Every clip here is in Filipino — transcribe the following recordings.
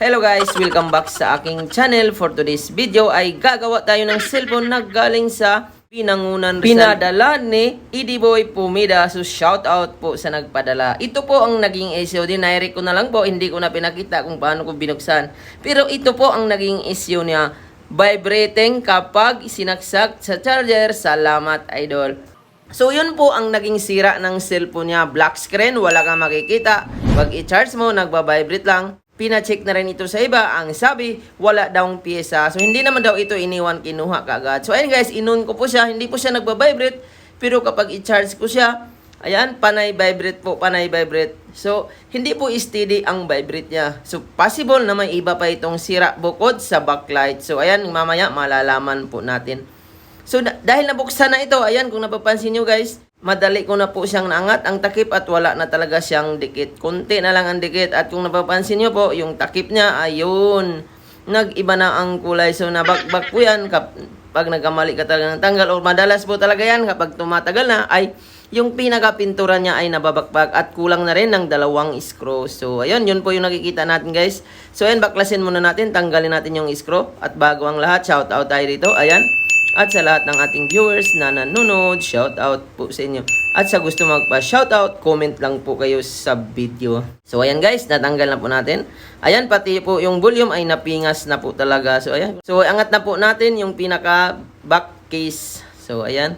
Hello guys! Welcome back sa aking channel. For today's video ay gagawa tayo ng cellphone na galing sa Binangonan Rizal. Pinadala ni Idiboy Pumida. So shout out po sa nagpadala. Ito po ang naging issue. Dinirect ko na lang po. Hindi ko na pinakita kung paano ko binuksan. Pero ito po ang naging issue niya. Vibrating kapag sinaksak sa charger. Salamat idol. So yun po ang naging sira ng cellphone niya. Black screen, wala kang makikita. Pag i-charge mo, nagbabibrate lang. Pina-check na rin ito sa iba. Ang sabi, wala daw pyesa. So hindi naman daw ito iniwan, kinuha kaagad. So ayun guys, inon ko po siya. Hindi po siya nagbabibrate. Pero kapag i-charge ko siya, ayan, panay vibrate po, panay vibrate. So hindi po steady ang vibrate niya. So possible na may iba pa itong sira bukod sa backlight. So ayan, mamaya malalaman po natin. So dahil nabuksan na ito, ayan kung napapansin nyo guys, madali ko na po siyang naangat ang takip at wala na talaga siyang dikit. Kunti na lang ang dikit at kung napapansin nyo po, yung takip niya, ayun, nag-iba na ang kulay. So nabakbak po yan kapag nagkamali ka talaga ng tanggal o madalas po talaga yan kapag tumatagal na ay yung pinaka-pintura niya ay nababakbak at kulang na rin ng 2 screw. So ayun, yun po yung nakikita natin guys. So ayan, baklasin muna natin, tanggalin natin yung screw at bago ang lahat, shout out tayo dito, ayan. At sa lahat ng ating viewers na nanonood, shout out po sa inyo. At sa gusto magpa-shout out, comment lang po kayo sa video. So ayan guys, natanggal na po natin. Ayan, pati po yung volume ay napingas na po talaga. So ayan. So angat na po natin yung pinaka back case. So ayan.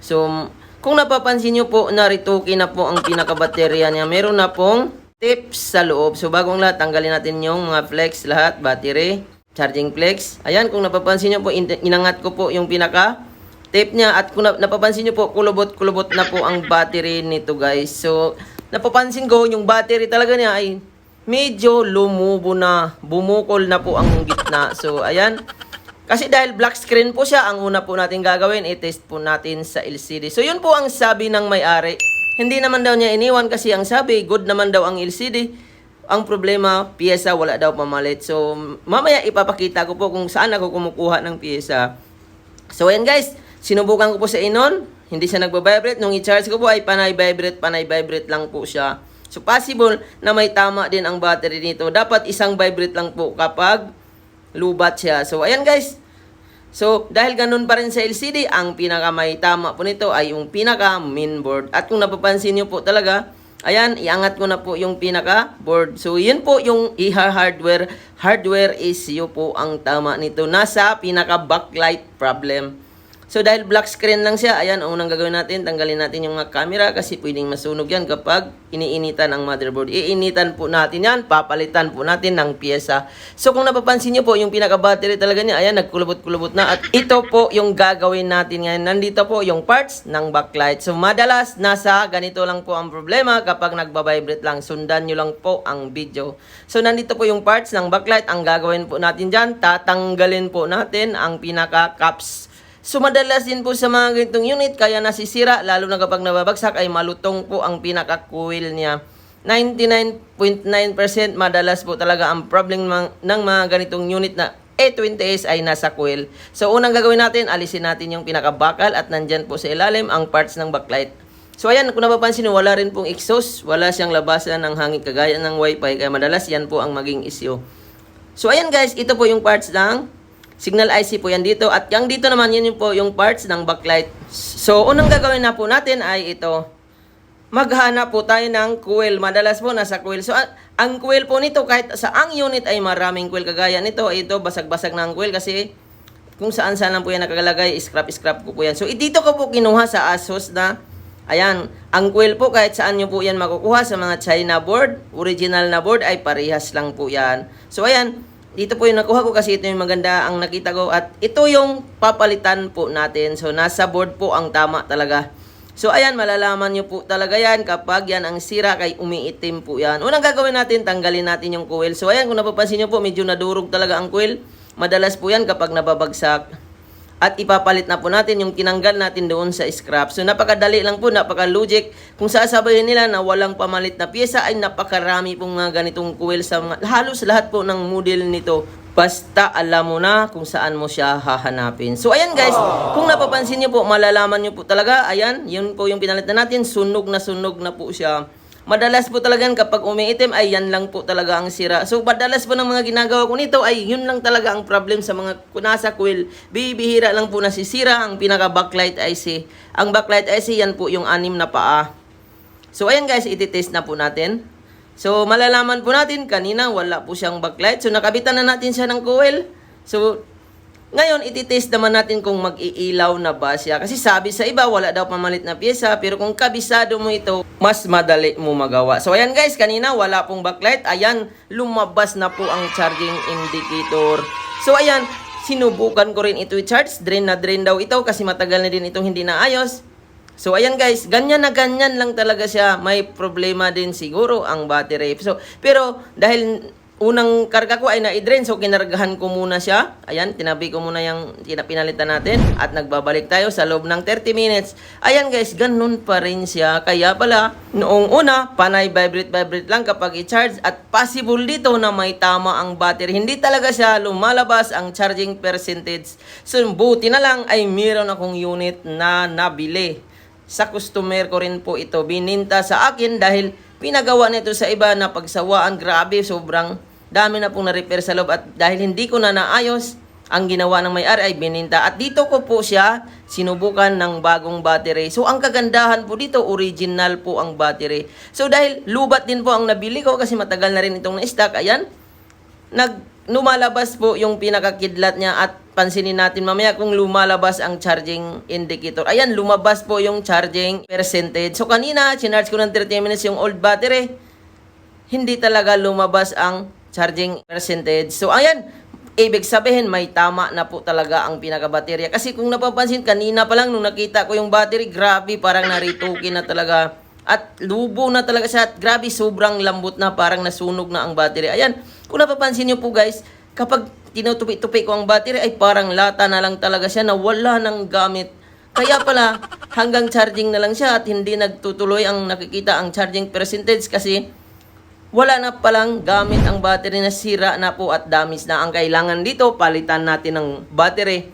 So kung napapansin nyo po, narituki na po ang pinaka baterya niya. Meron na pong tips sa loob. So bagong lahat, tanggalin natin yung mga flex lahat, battery. Charging flex. Ayan, kung napapansin nyo po, inangat ko po yung pinaka tape niya. At kung napapansin nyo po, kulubot-kulubot na po ang battery nito guys. So, napapansin ko, yung battery talaga niya ay medyo lumubo na. Bumukol na po ang gitna. So, ayan. Kasi dahil black screen po siya, ang una po natin gagawin, i-test po natin sa LCD. So, yun po ang sabi ng may-ari. Hindi naman daw niya iniwan kasi ang sabi, good naman daw ang LCD. Ang problema, pyesa wala daw pamalit. So, mamaya ipapakita ko po kung saan ako kumukuha ng pyesa. So, ayan guys, sinubukan ko po sa inon. Hindi siya nagbabibrate. Nung i-charge ko po ay panay vibrate lang po siya. So, possible na may tama din ang battery nito. Dapat isang vibrate lang po kapag lubat siya. So, ayan guys. So, dahil ganun pa rin sa LCD, ang pinaka may tama po nito ay yung pinaka mainboard. At kung napapansin nyo po talaga, ayan, iangat ko na po yung pinaka-board. So, yun po yung hardware. Hardware issue po ang tama nito. Nasa pinaka-backlight problem. So, dahil black screen lang siya, ayan, unang gagawin natin, tanggalin natin yung camera kasi pwedeng masunog yan kapag iniinitan ang motherboard. Iinitan po natin yan, papalitan po natin ng pyesa. So, kung napapansin nyo po, yung pinaka-battery talaga niya, ayan, nagkulubot-kulubot na. At ito po yung gagawin natin ngayon. Nandito po yung parts ng backlight. So, madalas, nasa ganito lang po ang problema kapag nagbabibrate lang. Sundan nyo lang po ang video. So, nandito po yung parts ng backlight. Ang gagawin po natin dyan, tatanggalin po natin ang pinaka-caps. So, madalas din po sa mga ganitong unit, kaya nasisira, lalo na kapag nababagsak, ay malutong po ang pinaka-coil niya. 99.9% madalas po talaga ang problem ng mga ganitong unit na A20S ay nasa coil. So, unang gagawin natin, alisin natin yung pinaka-bakal at nandyan po sa ilalim ang parts ng backlight. So, ayan, kung napapansin nyo, wala rin pong exhaust, wala siyang labasan ng hangin kagaya ng wifi, kaya madalas yan po ang maging issue. So, ayan guys, ito po yung parts ng signal IC po yan dito. At yung dito naman, yun po yung parts ng backlight. So, unang gagawin na po natin ay ito. Maghanap po tayo ng coil. Madalas po nasa coil. So, ang coil po nito, kahit sa ang unit ay maraming coil kagaya nito, ito, basag-basag na ang coil kasi kung saan-saan lang po yan nakalagay, scrap ko po yan. So, dito ko po kinuha sa Asus na, ayan, ang coil po kahit saan nyo po yan makukuha sa mga China board, original na board ay parehas lang po yan. So, ayan, dito po yung nakuha ko kasi ito yung maganda ang nakita ko at ito yung papalitan po natin. So, nasa board po ang tama talaga. So, ayan, malalaman nyo po talaga yan kapag yan ang sira kay umiitim po yan. Unang gagawin natin, tanggalin natin yung coil. So, ayan, kung napapansin nyo po, medyo nadurog talaga ang coil. Madalas po yan kapag nababagsak. At ipapalit na po natin yung tinanggal natin doon sa scrap. So, napakadali lang po, napaka-logic. Kung sasabayin nila na walang pamalit na pyesa, ay napakarami pong mga ganitong coil sa mga, halos lahat po ng model nito. Basta alam mo na kung saan mo siya hahanapin. So, ayan guys, kung napapansin nyo po, malalaman nyo po talaga, ayan, yun po yung pinalitan natin, sunog na po siya. madalas po talaga yan kapag umiitim ay yan lang po talaga ang sira. So madalas po ng mga ginagawa ko nito ay yun lang talaga ang problem sa mga nasa coil. Bibihira lang po nasisira ang pinaka backlight IC. Ang backlight IC yan po yung 6 na paa. So ayan guys, iti-test na po natin. So malalaman po natin kanina wala po siyang backlight. So nakabitan na natin siya ng coil. So ngayon, iti-test naman natin kung mag-iilaw na ba siya. Kasi sabi sa iba, wala daw pamalit na pyesa. Pero kung kabisado mo ito, mas madali mo magawa. So, ayan guys, kanina wala pong backlight. Ayan, lumabas na po ang charging indicator. So, ayan, sinubukan ko rin ito i-charge. Drain na drain daw ito kasi matagal na din itong hindi naayos. So, ayan guys, ganyan na ganyan lang talaga siya. May problema din siguro ang battery. So, pero dahil unang karga ko ay na-drain, so kinargahan ko muna siya. Ayan, tinabi ko muna yung pinalitan natin at nagbabalik tayo sa loob ng 30 minutes. Ayan guys, ganun pa rin siya. Kaya pala, noong una, panay vibrate lang kapag i-charge at possible dito na may tama ang battery. Hindi talaga siya lumalabas ang charging percentage. So, buti na lang ay meron akong unit na nabili. Sa customer ko rin po ito bininta sa akin dahil pinagawa nito sa iba na pagsawaan. Grabe, sobrang dami na pong na-repair sa loob at dahil hindi ko na naayos, ang ginawa ng may-ari ay bininta. At dito ko po siya sinubukan ng bagong battery. So, ang kagandahan po dito, original po ang battery. So, dahil lubat din po ang nabili ko kasi matagal na rin itong na-stock, ayan, lumalabas po yung pinakakidlat niya at pansinin natin mamaya kung lumalabas ang charging indicator. Ayan, lumabas po yung charging percentage. So, kanina, sinarge ko ng 30 minutes yung old battery. Hindi talaga lumabas ang charging percentage. So, ayan, ibig sabihin, may tama na po talaga ang pinaka-baterya. Kasi kung napapansin, kanina pa lang, nung nakita ko yung battery, grabe, parang naritukin na talaga. At lubo na talaga siya. At grabe, sobrang lambot na, parang nasunog na ang battery. Ayan, kung napapansin nyo po guys, kapag tinutupi-tupi ko ang battery, ay parang lata na lang talaga siya na wala ng gamit. Kaya pala, hanggang charging na lang siya at hindi nagtutuloy ang nakikita ang charging percentage kasi wala na palang gamit ang battery na sira na po at damage na. Ang kailangan dito, palitan natin ng battery.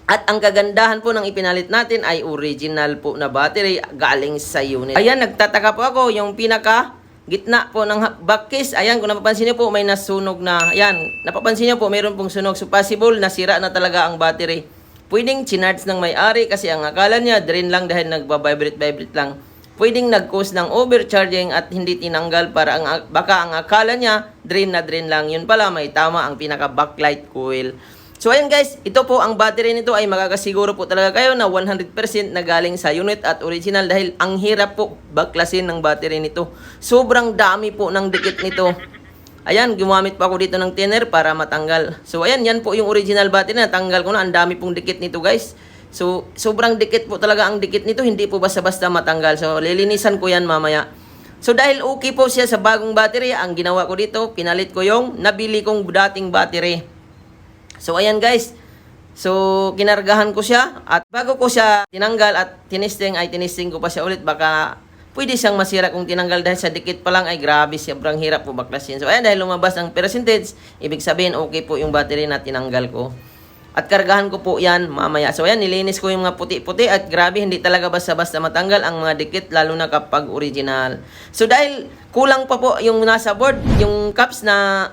At ang kagandahan po ng ipinalit natin ay original po na battery galing sa unit. Ayan, nagtataka po ako, yung pinaka gitna po ng back case. Ayan, kung napapansin niyo po, may nasunog na. Ayan, napapansin niyo po, mayroon pong sunog. So, possible, nasira na talaga ang battery. Pwedeng chinarge ng may-ari kasi ang akala niya, drain lang dahil nagbabibrate lang. Pwedeng nag-cause ng overcharging at hindi tinanggal para baka ang akala niya, drain na drain lang. Yun pala, may tama ang pinaka-backlight coil. So, ayan guys, ito po ang battery nito ay makakasiguro po talaga kayo na 100% na galing sa unit at original dahil ang hirap po baklasin ng battery nito. Sobrang dami po ng dikit nito. Ayan, gumamit pa ako dito ng thinner para matanggal. So, ayan, yan po yung original battery. Natanggal ko na. Ang dami pong dikit nito guys. So, sobrang dikit po talaga ang dikit nito. Hindi po basta-basta matanggal. So, lilinisan ko yan mamaya. So, dahil okay po siya sa bagong battery, ang ginawa ko dito, pinalit ko yung nabili kong dating battery. So, ayan guys. So, kinargahan ko siya. At bago ko siya tinanggal at tinisting ko pa siya ulit. Baka pwede siyang masira kung tinanggal dahil sa dikit pa lang ay grabe. Sobrang hirap po baklasin. So, ayan, dahil lumabas ang percentage, ibig sabihin okay po yung battery na tinanggal ko. At kargahan ko po yan mamaya. So, ayan, nilinis ko yung mga puti-puti at grabe, hindi talaga basta-basta matanggal ang mga dikit, lalo na kapag original. So, dahil kulang pa po yung nasa board, yung caps na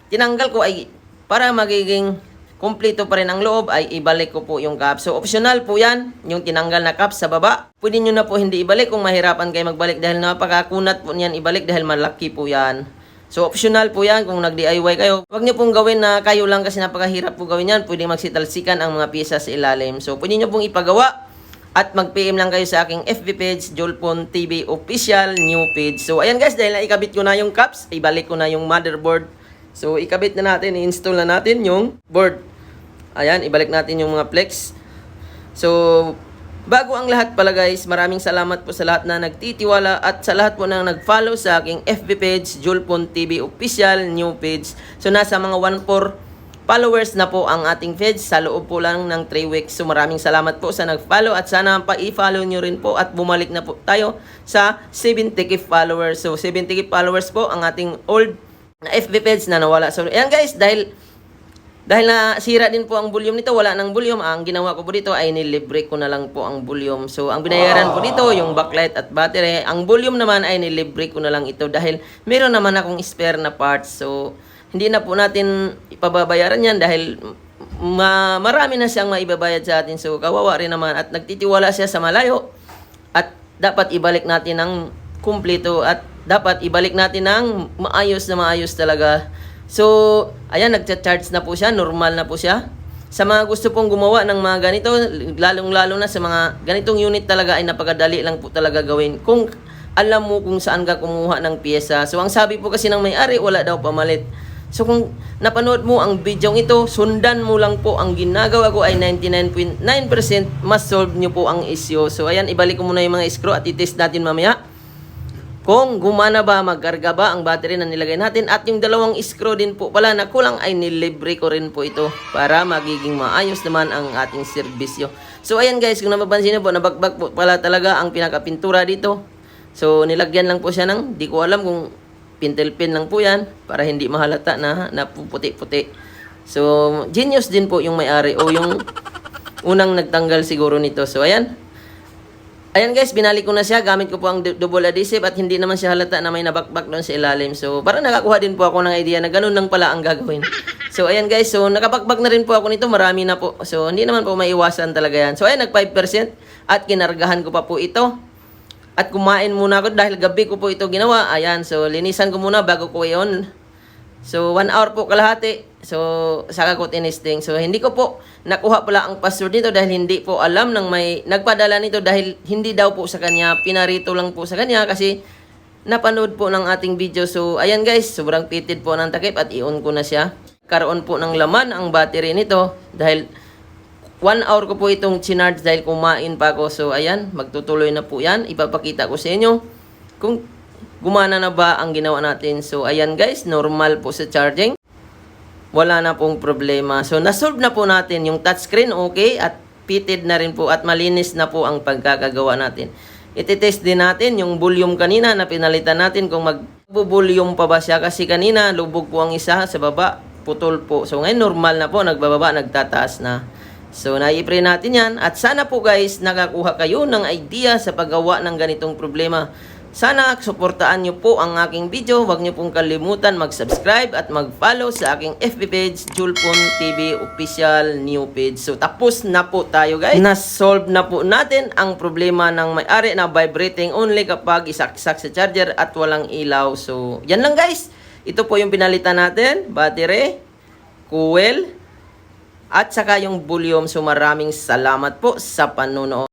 tinanggal ko ay para magiging kumpleto pa rin ang loob, ay ibalik ko po yung caps. So, optional po yan, yung tinanggal na caps sa baba. Pwede nyo na po hindi ibalik kung mahirapan kayo magbalik dahil napakakunat po niyan ibalik dahil malaki po yan. So, optional po yan kung nag-DIY kayo. Huwag nyo pong gawin na kayo lang kasi napakahirap po gawin yan. Pwede magsitalsikan ang mga pyesa sa ilalim. So, pwede nyo pong ipagawa at mag-PM lang kayo sa aking FB page, Jolpon TV Official New Page. So, ayan guys, dahil naikabit ko na yung caps, ibalik ko na yung motherboard. So, ikabit na natin, i-install na natin yung board. Ayan, ibalik natin yung mga flex. So, bago ang lahat pala guys, maraming salamat po sa lahat na nagtitiwala at sa lahat po na nag-follow sa aking FB page, Jolpon TV Official New Page. So nasa mga 1-4 followers na po ang ating page sa loob po lang ng 3 weeks. So maraming salamat po sa nag-follow at sana pa-i-follow nyo rin po at bumalik na po tayo sa 70k followers. So 70k followers po ang ating old na FB page na nawala. So ayan guys, dahil Dahil nasira din po ang volume nito, wala nang volume, ang ginawa ko po dito ay nilibre ko na lang po ang volume. So, ang binayaran po dito, yung backlight at battery. Ang volume naman ay nilibre ko na lang ito dahil meron naman akong spare na parts. So, hindi na po natin ipababayaran yan dahil marami na siyang maibabayad sa atin. So, kawawa rin naman at nagtitiwala siya sa malayo. At dapat ibalik natin ng kumpleto at dapat ibalik natin ng maayos na maayos talaga. So, ayan, nagcha-charge na po siya, normal na po siya. Sa mga gusto pong gumawa ng mga ganito, lalong-lalo na sa mga ganitong unit talaga ay napakadali lang po talaga gawin. Kung alam mo kung saan ka kumuha ng pyesa. So, ang sabi po kasi ng may-ari, wala daw pamalit. So, kung napanood mo ang video ito, sundan mo lang po ang ginagawa ko ay 99.9% mas solve nyo po ang issue. So, ayan, ibalik ko muna yung mga screw at itest natin mamaya. Kung gumana ba, magkarga ba ang battery na nilagay natin. At yung dalawang screw din po pala na kulang ay nilibre ko rin po ito para magiging maayos naman ang ating serbisyo. So ayan guys, kung napapansin niyo po, nabagbag po pala talaga ang pinakapintura dito. So nilagyan lang po siya ng, di ko alam kung pintel pin lang po yan para hindi mahalata na puputi-puti. So genius din po yung may-ari o yung unang nagtanggal siguro nito. So ayan. Ayan guys, binalik ko na siya. Gamit ko po ang double adhesive at hindi naman siya halata na may nabakbak doon sa ilalim. So, parang nakakuha din po ako ng idea na ganun lang pala ang gagawin. So, ayan guys. So, nakabakbak na rin po ako nito. Marami na po. So, hindi naman po maiwasan talaga yan. So, ayan, nag 5% at kinargahan ko pa po ito. At kumain muna ako dahil gabi ko po ito ginawa. Ayan, so linisan ko muna bago ko i-on. So, 1 hour po kalahati. So, saka ko tinesting. So, hindi ko po nakuha pala ang password nito dahil hindi po alam ng may nagpadala nito dahil hindi daw po sa kanya. Pinarito lang po sa kanya kasi napanood po ng ating video. So, ayan guys, sobrang pitid po ng takip at i-on ko na siya. Karoon po ng laman ang battery nito dahil 1 hour ko po itong chinarge dahil kumain pa ako. So, ayan, magtutuloy na po yan. Ipapakita ko sa inyo kung gumana na ba ang ginawa natin. So, ayan guys, normal po sa charging. Wala na pong problema. So, nasolve na po natin yung touchscreen, okay, at pitted na rin po at malinis na po ang pagkakagawa natin. Ititest din natin yung volume kanina na pinalitan natin kung mag-volume pa ba siya kasi kanina lubog po ang isa sa baba, putol po. So, ngayon normal na po, nagbababa, nagtataas na. So, nai-pray natin yan at sana po guys, nakakuha kayo ng idea sa paggawa ng ganitong problema. Sana suportaan nyo po ang aking video. Huwag nyo pong kalimutan mag-subscribe at mag-follow sa aking FB page, Julpon TV Official New Page. So tapos na po tayo guys. Na-solve na po natin ang problema ng may-ari na vibrating only kapag isaksak sa charger at walang ilaw. So yan lang guys. Ito po yung pinalitan natin. Battery, coil, at saka yung volume. So maraming salamat po sa panonood.